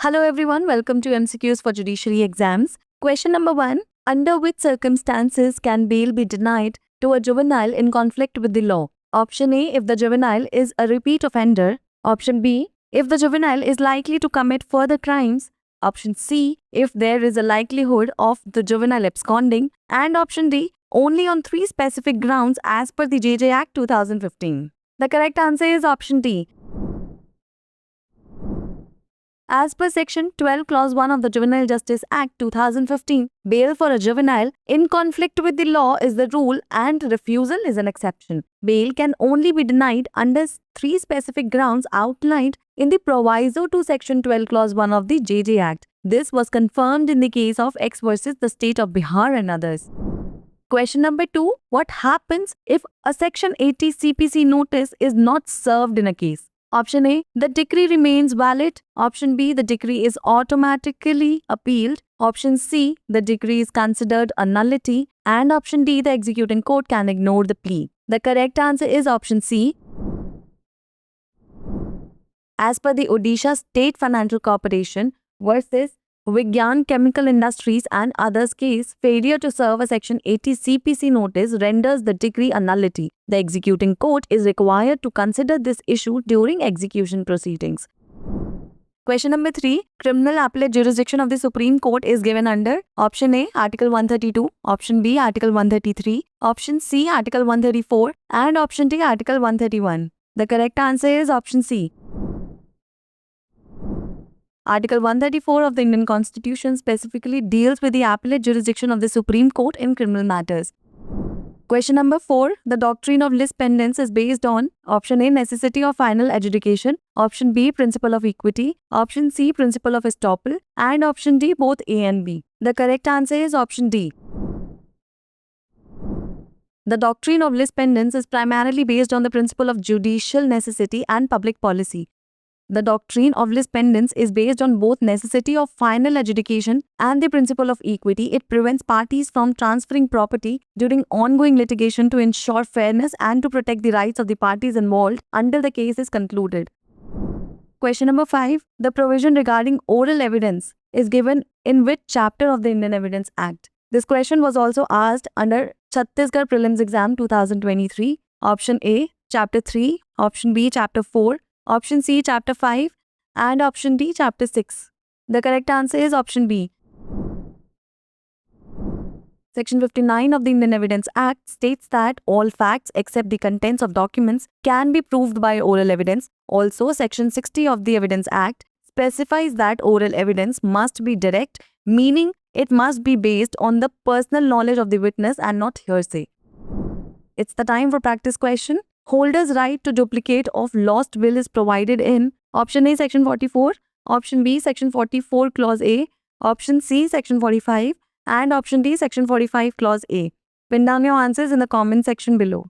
Hello everyone, welcome to MCQs for Judiciary Exams. Question number 1. Under which circumstances can bail be denied to a juvenile in conflict with the law? Option A, if the juvenile is a repeat offender. Option B, if the juvenile is likely to commit further crimes. Option C, if there is a likelihood of the juvenile absconding. And option D, only on 3 specific grounds as per the JJ Act 2015. The correct answer is option D. As per Section 12 Clause 1 of the Juvenile Justice Act 2015, bail for a juvenile in conflict with the law is the rule and refusal is an exception. Bail can only be denied under 3 specific grounds outlined in the proviso to Section 12 Clause 1 of the JJ Act. This was confirmed in the case of X versus the state of Bihar and others. Question number 2. What happens if a Section 80 CPC notice is not served in a case? Option A, the decree remains valid. Option B, the decree is automatically appealed. Option C, the decree is considered a nullity. And option D, the executing court can ignore the plea. The correct answer is option C. As per the Odisha State Financial Corporation versus Vigyan Chemical Industries and others case, failure to serve a Section 80 CPC notice renders the decree a nullity. The executing court is required to consider this issue during execution proceedings. Question number 3. Criminal appellate jurisdiction of the Supreme Court is given under option A, Article 132, option B, Article 133, option C, Article 134, and option D, Article 131. The correct answer is option C. Article 134 of the Indian Constitution specifically deals with the appellate jurisdiction of the Supreme Court in criminal matters. Question number 4. The doctrine of lis pendens is based on option A, necessity of final adjudication, option B, principle of equity, option C, principle of estoppel, and option D, both A and B. The correct answer is option D. The doctrine of lis pendens is primarily based on the principle of judicial necessity and public policy. The doctrine of lis pendens is based on both necessity of final adjudication and the principle of equity. It prevents parties from transferring property during ongoing litigation to ensure fairness and to protect the rights of the parties involved until the case is concluded. Question number 5. The provision regarding oral evidence is given in which chapter of the Indian Evidence Act? This question was also asked under Chhattisgarh Prelims Exam 2023. Option A, Chapter 3, option B, Chapter 4, option C, Chapter 5, and option D, Chapter 6. The correct answer is option B. Section 59 of the Indian Evidence Act states that all facts except the contents of documents can be proved by oral evidence. Also, Section 60 of the Evidence Act specifies that oral evidence must be direct, meaning it must be based on the personal knowledge of the witness and not hearsay. It's the time for practice question. Holder's right to duplicate of lost will is provided in option A, Section 44, option B, Section 44, Clause A, option C, Section 45, and option D, Section 45, Clause A. Pin down your answers in the comment section below.